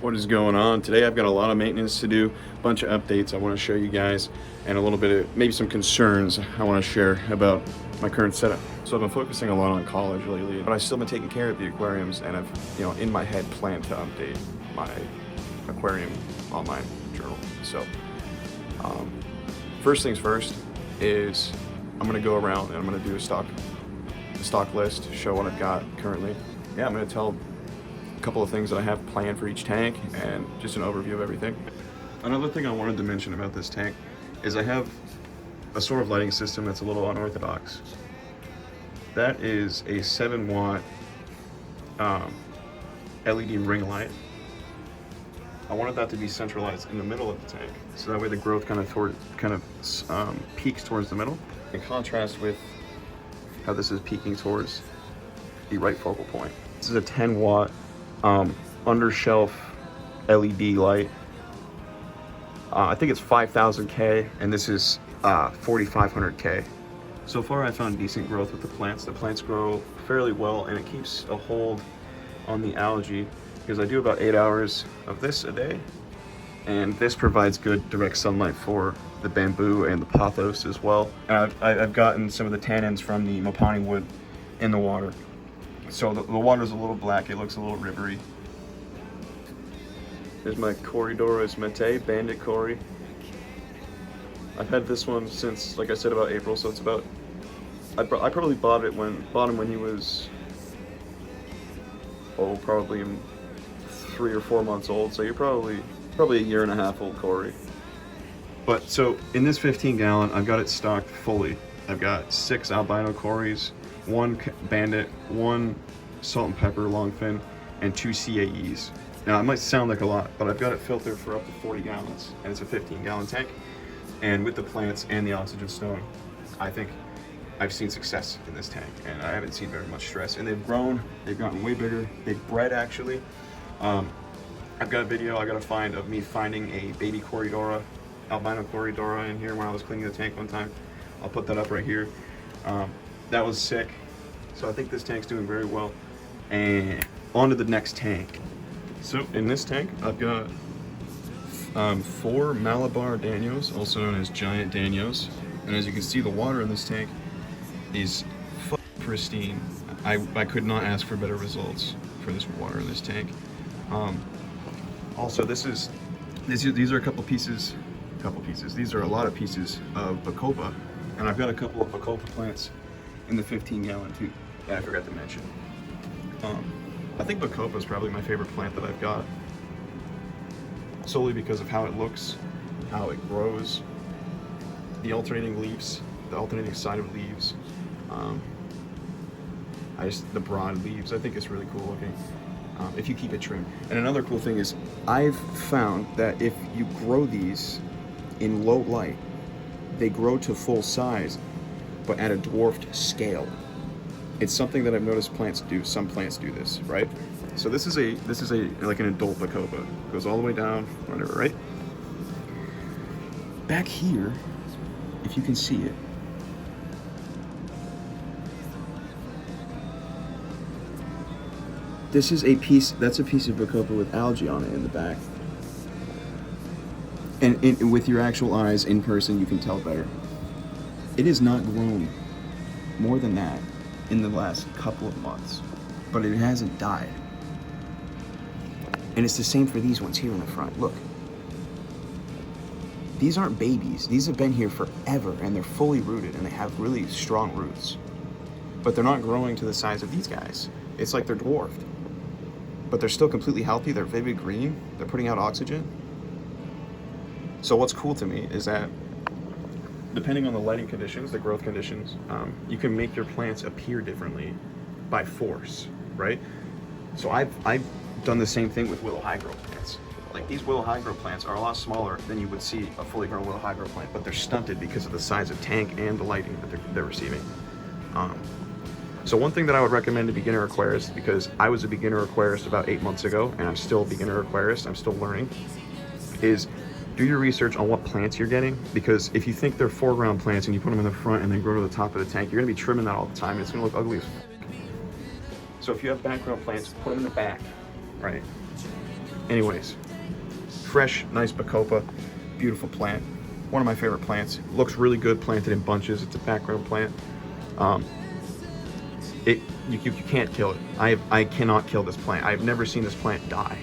What is going on? Today I've got a lot of maintenance to do, a bunch of updates I want to show you guys, and a little bit of maybe some concerns I want to share about my current setup. So I've been focusing a lot on college lately, but I've still been taking care of the aquariums, and I've, in my head planned to update my aquarium online journal. So first things first is I'm gonna go around and I'm gonna do a stock list, show what I've got currently. Yeah, I'm gonna tell a couple of things that I have planned for each tank and just an overview of everything. Another thing I wanted to mention about this tank is I have a sort of lighting system that's a little unorthodox. That is a 7-watt LED ring light. I wanted that to be centralized in the middle of the tank, so that way the growth kind of peaks towards the middle, in contrast with how this is peaking towards the right focal point. This is a 10-watt under shelf LED light. I think it's 5000K, and this is 4500K. So far I found decent growth with the plants. The plants grow fairly well, and it keeps a hold on the algae because I do about 8 hours of this a day, and this provides good direct sunlight for the bamboo and the pothos as well. I've gotten some of the tannins from the mopani wood in the water. So the water's a little black, it looks a little rivery. There's my Corydoras mete, bandit cory. I've had this one since, like I said, about April, so it's about, I probably bought him when he was, probably 3 or 4 months old, so you're probably a year and a half old cory. But so in this 15-gallon, I've got it stocked fully. I've got 6 albino cories, 1 bandit, 1 salt and pepper longfin, and 2 CAEs. Now it might sound like a lot, but I've got it filtered for up to 40 gallons, and it's a 15-gallon tank. And with the plants and the oxygen stone, I think I've seen success in this tank, and I haven't seen very much stress. And they've grown, they've gotten way bigger, they've bred actually. I've got a video I gotta find of me finding a baby Corydora, albino Corydora in here when I was cleaning the tank one time. I'll put that up right here. That was sick. So I think this tank's doing very well. And on to the next tank. So in this tank, I've got 4 Malabar Danios, also known as giant Danios. And as you can see, the water in this tank is pristine. I could not ask for better results for this water in this tank. Also, these are a couple pieces. These are a lot of pieces of Bacopa, and I've got a couple of Bacopa plants in the 15-gallon too that I forgot to mention. I think Bacopa is probably my favorite plant that I've got, solely because of how it looks, how it grows, the alternating leaves, the alternating side of leaves. The broad leaves, I think it's really cool looking. If you keep it trim. And another cool thing is I've found that if you grow these in low light, they grow to full size, but at a dwarfed scale. It's something that I've noticed plants do. Some plants do this, right? So this is like an adult Bacopa. It goes all the way down, whatever, right? Back here, if you can see it, this is a piece, that's a piece of Bacopa with algae on it in the back. And with your actual eyes in person, you can tell better. It has not grown more than that in the last couple of months, but it hasn't died. And it's the same for these ones here in the front. Look. These aren't babies. These have been here forever, and they're fully rooted, and they have really strong roots. But they're not growing to the size of these guys. It's like they're dwarfed. But they're still completely healthy. They're vivid green. They're putting out oxygen. So what's cool to me is that depending on the lighting conditions, the growth conditions, you can make your plants appear differently by force, right? So I've done the same thing with willow high-grow plants. Like these willow high-grow plants are a lot smaller than you would see a fully grown willow high-grow plant, but they're stunted because of the size of tank and the lighting that they're receiving. So one thing that I would recommend to beginner aquarists, because I was a beginner aquarist about 8 months ago, and I'm still a beginner aquarist, I'm still learning, is do your research on what plants you're getting, because if you think they're foreground plants and you put them in the front and then grow to the top of the tank, you're gonna be trimming that all the time, and it's gonna look ugly as f***. So if you have background plants, put them in the back, right? Anyways, fresh, nice Bacopa, beautiful plant. One of my favorite plants. Looks really good planted in bunches. It's a background plant. You can't kill it. I cannot kill this plant. I've never seen this plant die.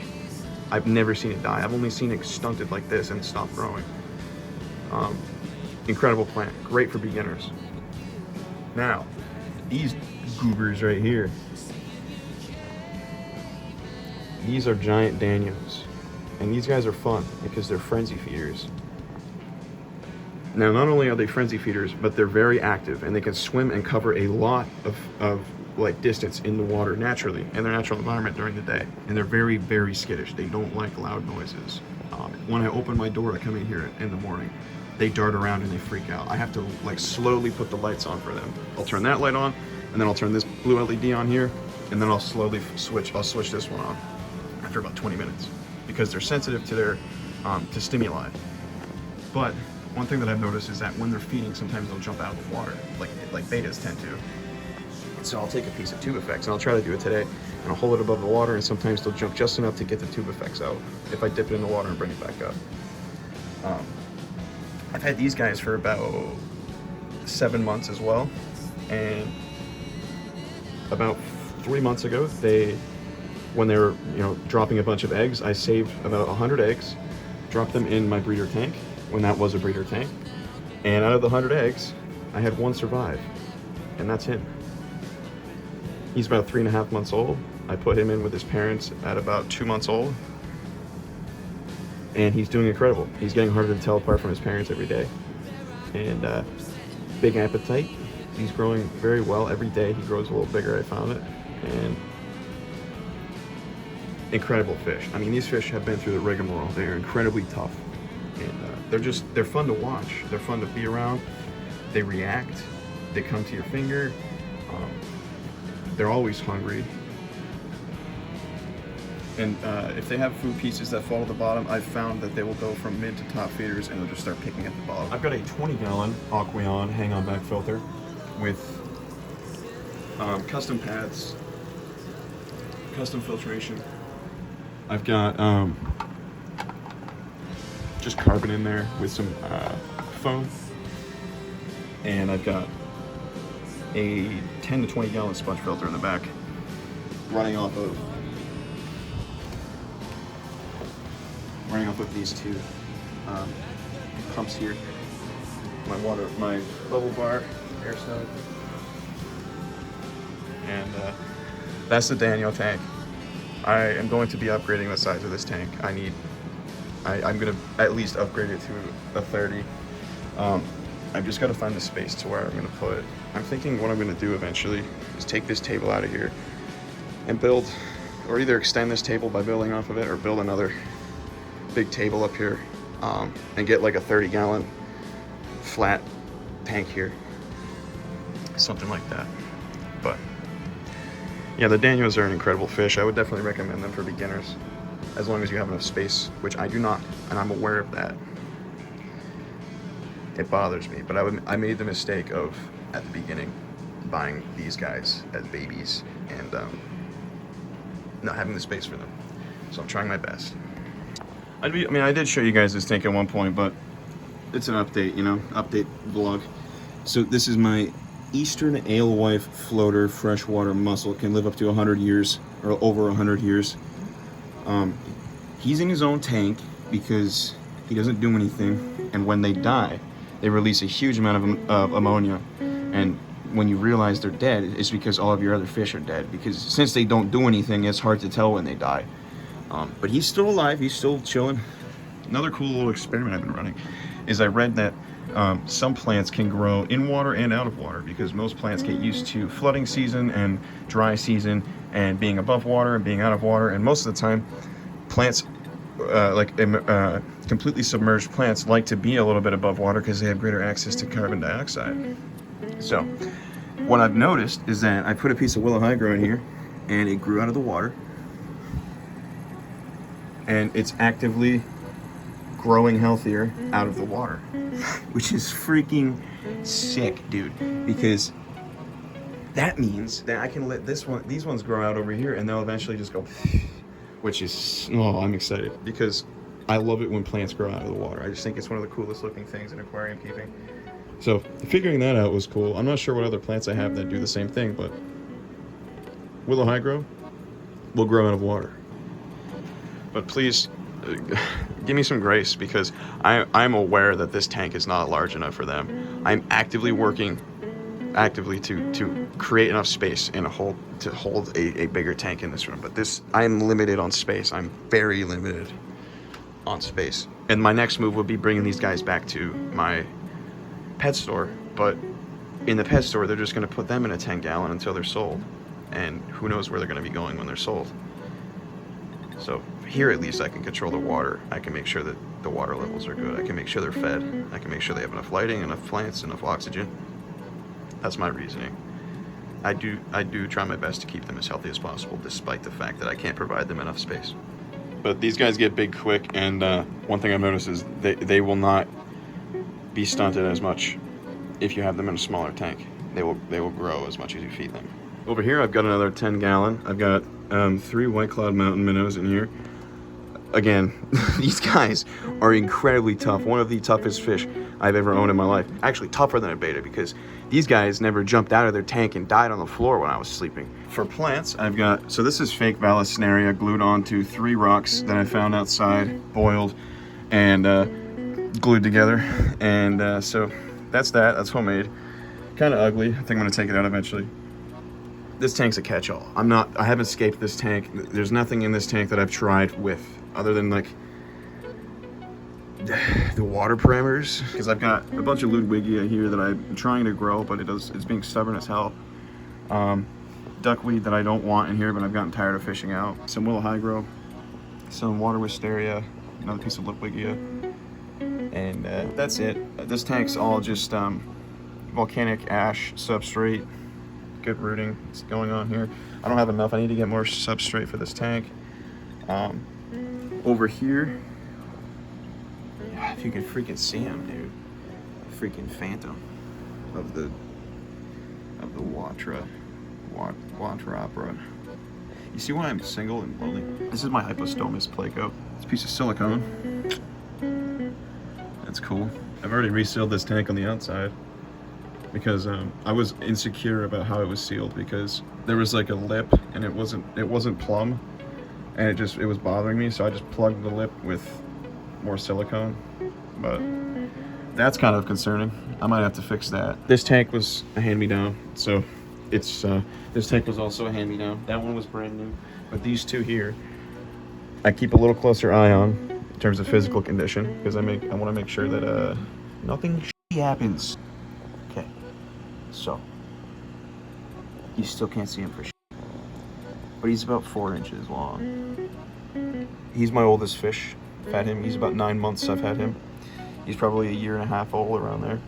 I've never seen it die. I've only seen it stunted like this and stop growing. Incredible plant. Great for beginners. Now, these goobers right here. These are giant Danios. And these guys are fun because they're frenzy feeders. Now, not only are they frenzy feeders, but they're very active and they can swim and cover a lot of like distance in the water naturally in their natural environment during the day. And they're very, very skittish. They don't like loud noises. When I open my door to come in here in the morning, they dart around and they freak out. I have to like slowly put the lights on for them. I'll turn that light on, and then I'll turn this blue LED on here, and then I'll slowly switch this one on after about 20 minutes because they're sensitive to their to stimuli. But one thing that I've noticed is that when they're feeding, sometimes they'll jump out of the water, like betas tend to. So I'll take a piece of tube effects, and I'll try to do it today, and I'll hold it above the water, and sometimes they'll jump just enough to get the tube effects out if I dip it in the water and bring it back up. I've had these guys for about 7 months as well, and about 3 months ago, when they were dropping a bunch of eggs, I saved about 100 eggs, dropped them in my breeder tank when that was a breeder tank, and out of the 100 eggs, I had one survive, and that's him. He's about 3.5 months old. I put him in with his parents at about 2 months old, and he's doing incredible. He's getting harder to tell apart from his parents every day, and big appetite. He's growing very well every day. He grows a little bigger, I found it, and incredible fish. I mean, these fish have been through the rigmarole. They're incredibly tough, and they're fun to watch. They're fun to be around. They react. They come to your finger. They're always hungry. And if they have food pieces that fall to the bottom, I've found that they will go from mid to top feeders and they'll just start picking at the bottom. I've got a 20-gallon Aqueon hang-on back filter with custom pads, custom filtration. I've got just carbon in there with some foam, and I've got a 10 to 20 gallon sponge filter in the back running off of these two pumps here. My bubble bar, air stone, and that's the Daniel tank. I am going to be upgrading the size of this tank. I'm gonna at least upgrade it to a 30. I've just got to find the space to where I'm going to put it. I'm thinking what I'm going to do eventually is take this table out of here and build, or either extend this table by building off of it, or build another big table up here and get like a 30-gallon flat tank here, something like that. But yeah, the Danios are an incredible fish. I would definitely recommend them for beginners, as long as you have enough space, which I do not, and I'm aware of that. It bothers me, but I made the mistake of, at the beginning, buying these guys as babies and not having the space for them. So I'm trying my best. I did show you guys this tank at one point, but it's an update, update vlog. So this is my Eastern alewife floater freshwater mussel. Can live up to 100 years, or over 100 years. He's in his own tank because he doesn't do anything, and when they die, they release a huge amount of ammonia, and when you realize they're dead, it's because all of your other fish are dead, because since they don't do anything, it's hard to tell when they die. But he's still alive, he's still chilling. Another cool little experiment I've been running is I read that some plants can grow in water and out of water, because most plants get used to flooding season and dry season and being above water and being out of water, and most of the time plants completely submerged plants like to be a little bit above water because they have greater access to carbon dioxide. So what I've noticed is that I put a piece of willow hydro in here and it grew out of the water, and it's actively growing healthier out of the water, which is freaking sick, dude, because that means that I can let these ones grow out over here, and they'll eventually just go which is, oh, I'm excited because I love it when plants grow out of the water. I just think it's one of the coolest looking things in aquarium keeping. So figuring that out was cool. I'm not sure what other plants I have that do the same thing, but Willow Hydro will grow out of water. But please give me some grace because I'm aware that this tank is not large enough for them. I'm actively working to create enough space in a hole to hold a bigger tank in this room. But I'm limited on space. I'm very limited on space. And my next move would be bringing these guys back to my pet store. But in the pet store, they're just going to put them in a 10-gallon until they're sold. And who knows where they're going to be going when they're sold. So here at least I can control the water. I can make sure that the water levels are good. I can make sure they're fed. I can make sure they have enough lighting, enough plants, enough oxygen. That's my reasoning. I do try my best to keep them as healthy as possible, despite the fact that I can't provide them enough space. But these guys get big quick, and one thing I've noticed is they will not be stunted as much if you have them in a smaller tank. They will grow as much as you feed them. Over here I've got another 10-gallon. I've got 3 White Cloud Mountain minnows in here. Again, these guys are incredibly tough. One of the toughest fish I've ever owned in my life. Actually tougher than a beta because these guys never jumped out of their tank and died on the floor when I was sleeping. For plants, I've got, so this is fake Vallisneria glued onto 3 rocks that I found outside, boiled, and glued together. And so that's homemade. Kind of ugly. I think I'm gonna take it out eventually. This tank's a catch-all. I haven't escaped this tank. There's nothing in this tank that I've tried with other than like the water parameters, because I've got a bunch of Ludwigia here that I'm trying to grow, but it's being stubborn as hell. Duckweed that I don't want in here, but I've gotten tired of fishing out. Some Willow Hydro, some water wisteria, another piece of Ludwigia, and that's it. This tank's all just volcanic ash substrate. Good rooting is going on here. I don't have enough. I need to get more substrate for this tank. Over here, yeah, if you can freaking see him, dude. Freaking phantom of the Watra opera. You see why I'm single and lonely? This is my Hypostomus Placo. It's a piece of silicone. That's cool. I've already resealed this tank on the outside because I was insecure about how it was sealed because there was like a lip and it wasn't plumb, and it was bothering me, so I just plugged the lip with more silicone. But that's kind of concerning. I might have to fix that. This tank was a hand-me-down, so it's this tank was also a hand-me-down. That one was brand new, but these two here I keep a little closer eye on in terms of physical condition because I want to make sure that nothing happens. Okay, so you still can't see him for but he's about 4 inches long. He's my oldest fish. I've had him. He's about 9 months I've had him. He's probably a year and a half old, around there.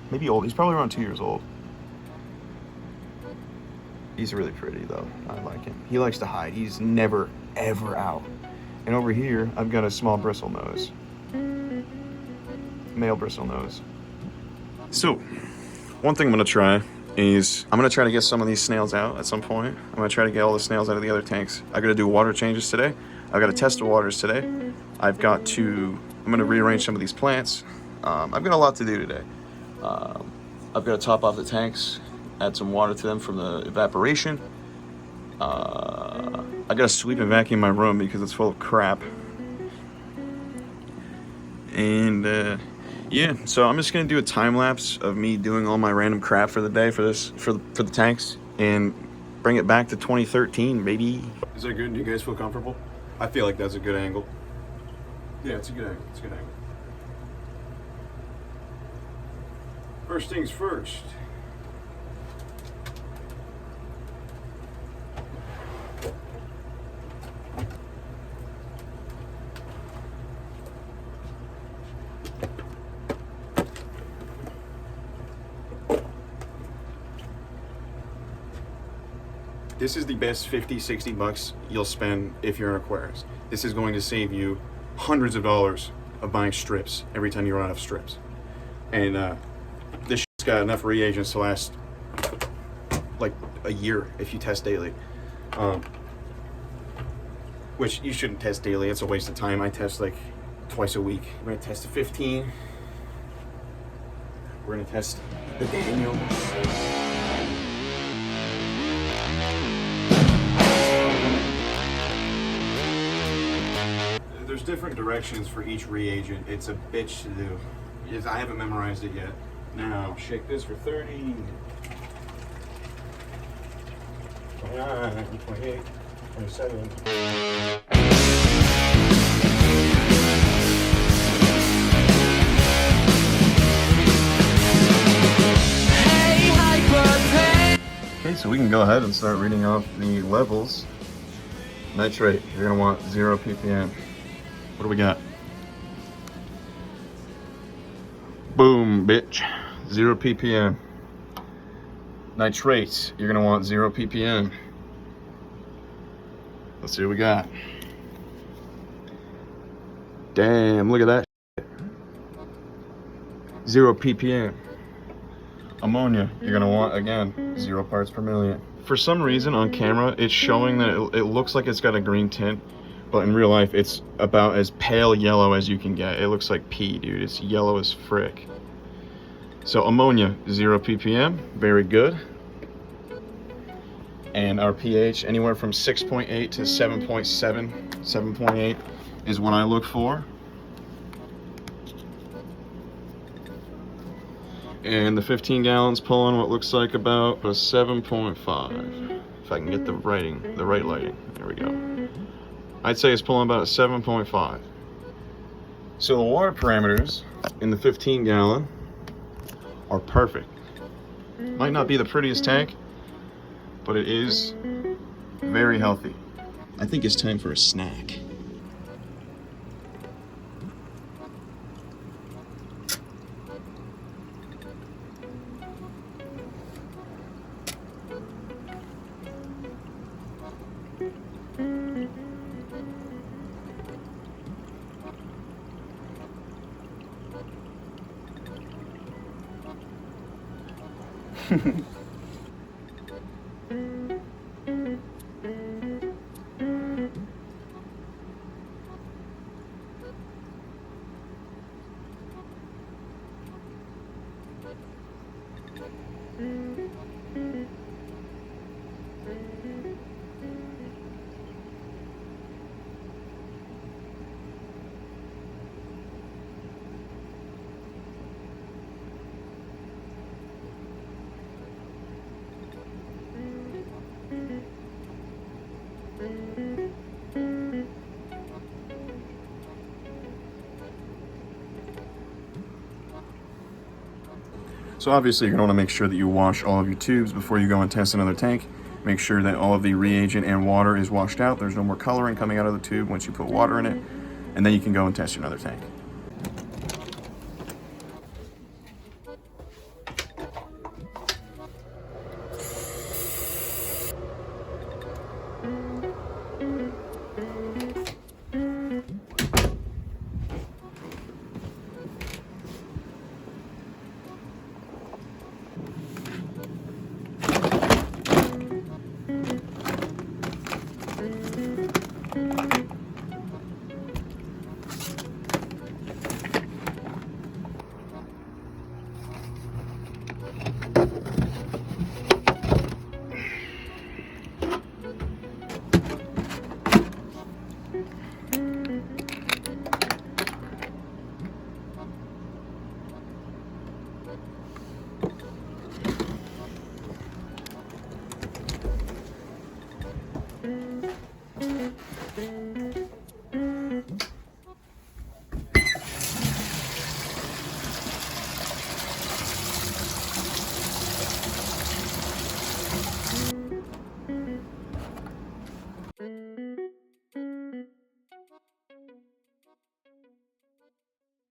Maybe old. He's probably around 2 years old. He's really pretty though. I like him. He likes to hide. He's never, ever out. And over here, I've got a small bristle nose. Male bristle nose. So, one thing I'm gonna try is I'm gonna try to get some of these snails out at some point. I'm gonna try to get all the snails out of the other tanks. I gotta do water changes today. I've got to test the waters today. I'm gonna rearrange some of these plants. I've got a lot to do today. I've got to top off the tanks, add some water to them from the evaporation. I gotta sweep and vacuum my room because it's full of crap. And yeah, so I'm just gonna do a time lapse of me doing all my random crap for the day for the tanks and bring it back to 2013, baby. Is that good? Do you guys feel comfortable? I feel like that's a good angle. Yeah, it's a good angle. It's a good angle. First things first. This is the best 50, 60 bucks you'll spend if you're an aquarist. This is going to save you hundreds of dollars of buying strips every time you run out of strips. And this shit's got enough reagents to last like a year if you test daily. which you shouldn't test daily. It's a waste of time. I test like twice a week. We're gonna test the 15. We're gonna test the Daniels. There's different directions for each reagent. It's a bitch to do. I haven't memorized it yet. Now, shake this for 30. 29, 28, 27. Okay, so we can go ahead and start reading off the levels. Nitrate, you're gonna want 0 ppm. What do we got? Boom, bitch. 0 ppm. Nitrates, you're gonna want 0 ppm. Let's see what we got. Damn, look at that shit. 0 ppm. Ammonia, you're gonna want, again, 0 parts per million. For some reason on camera, it's showing that it looks like it's got a green tint, but in real life, it's about as pale yellow as you can get. It looks like pee, dude. It's yellow as frick. So ammonia, 0 ppm, very good. And our pH, anywhere from 6.8 to 7.7, 7.8 is what I look for. And the 15 gallons pulling what looks like about a 7.5. If I can get the right lighting. There we go. I'd say it's pulling about a 7.5. So the water parameters in the 15 gallon are perfect. Might not be the prettiest tank, but it is very healthy. I think it's time for a snack. So obviously you're going to want to make sure that you wash all of your tubes before you go and test another tank. Make sure that all of the reagent and water is washed out. There's no more coloring coming out of the tube once you put water in it. And then you can go and test another tank.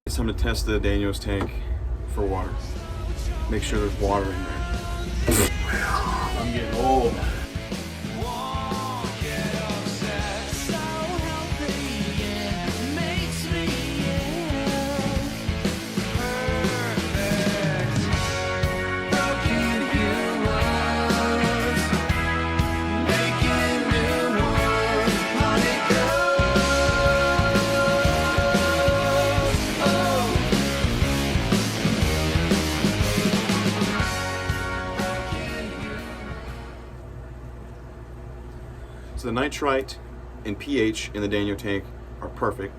It's time to test the Daniels tank for water. Make sure there's water in there. I'm getting old. Making new ones, honey, go. nitrite and pH in the Danio tank are perfect.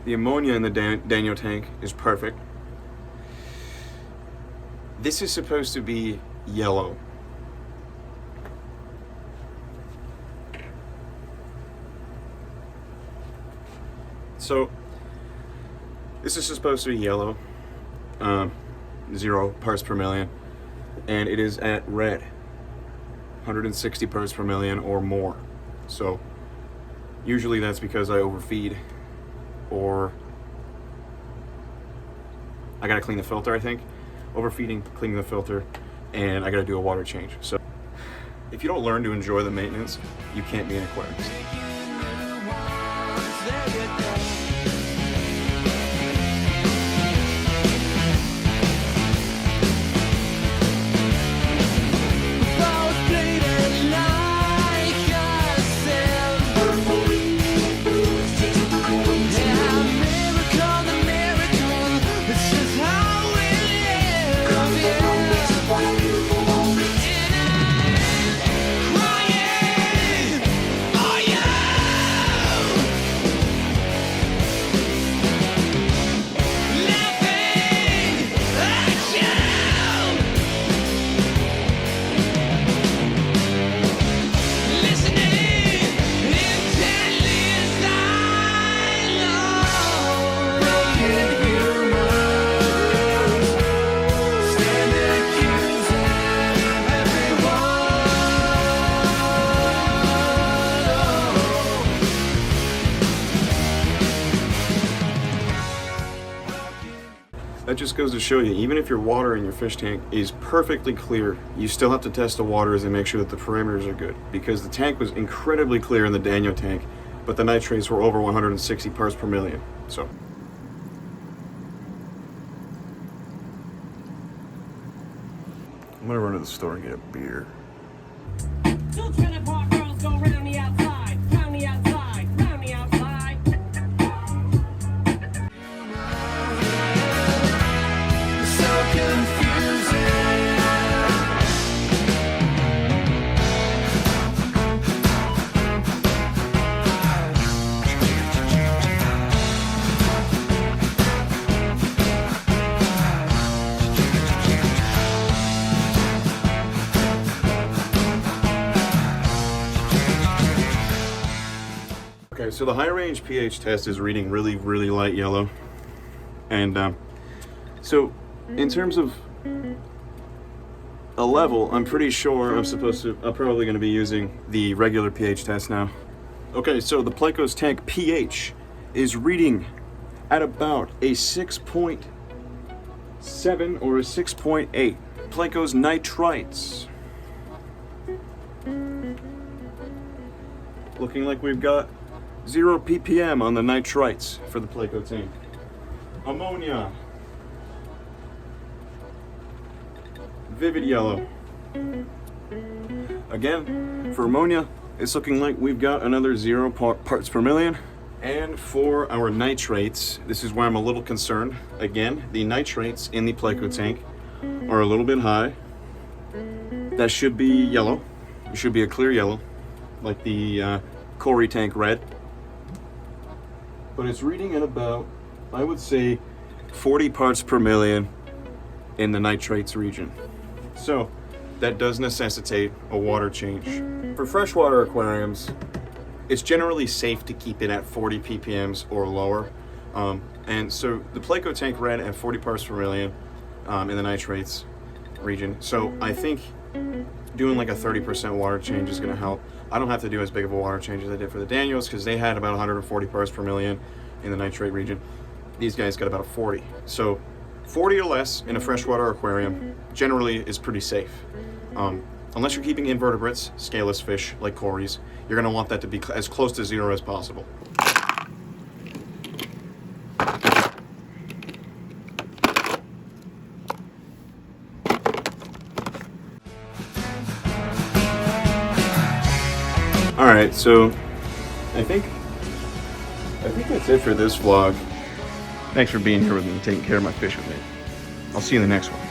The ammonia in the Danio tank is perfect. This is supposed to be yellow. So this is supposed to be yellow, 0 parts per million, and it is at red, 160 parts per million or more. So usually that's because I overfeed, or I gotta clean the filter, I think. Overfeeding, cleaning the filter, and I gotta do a water change. So if you don't learn to enjoy the maintenance, you can't be an aquarist. That just goes to show you, even if your water in your fish tank is perfectly clear, you still have to test the waters and make sure that the parameters are good, because the tank was incredibly clear in the Danio tank, but the nitrates were over 160 parts per million. So I'm gonna run to the store and get a beer. Two trailer park girls go round the outside, round the outside, round the outside. So confusing. Okay, so the high range pH test is reading really, really light yellow. And so in terms of a level, I'm pretty sure I'm probably going to be using the regular pH test now. Okay, so the Pleco's tank pH is reading at about a 6.7 or a 6.8. Pleco's nitrites, looking like we've got 0 ppm on the nitrites for the Pleco tank. Ammonia, vivid yellow. Again, for ammonia, it's looking like we've got another 0 parts per million. And for our nitrates, this is where I'm a little concerned. Again, the nitrates in the Pleco tank are a little bit high. That should be yellow. It should be a clear yellow, like the Corey tank red. But it's reading at about, I would say, 40 parts per million in the nitrates region. So that does necessitate a water change. For freshwater aquariums, it's generally safe to keep it at 40 ppms or lower. And so the Pleco tank red at 40 parts per million in the nitrates region. So I think doing like a 30% water change is going to help. I don't have to do as big of a water change as I did for the Daniels, because they had about 140 parts per million in the nitrate region. These guys got about a 40. So 40 or less in a freshwater aquarium generally is pretty safe. Unless you're keeping invertebrates, scaleless fish like Corys, you're going to want that to be as close to 0 as possible. Alright, so I think that's it for this vlog. Thanks for being here with me and taking care of my fish with me. I'll see you in the next one.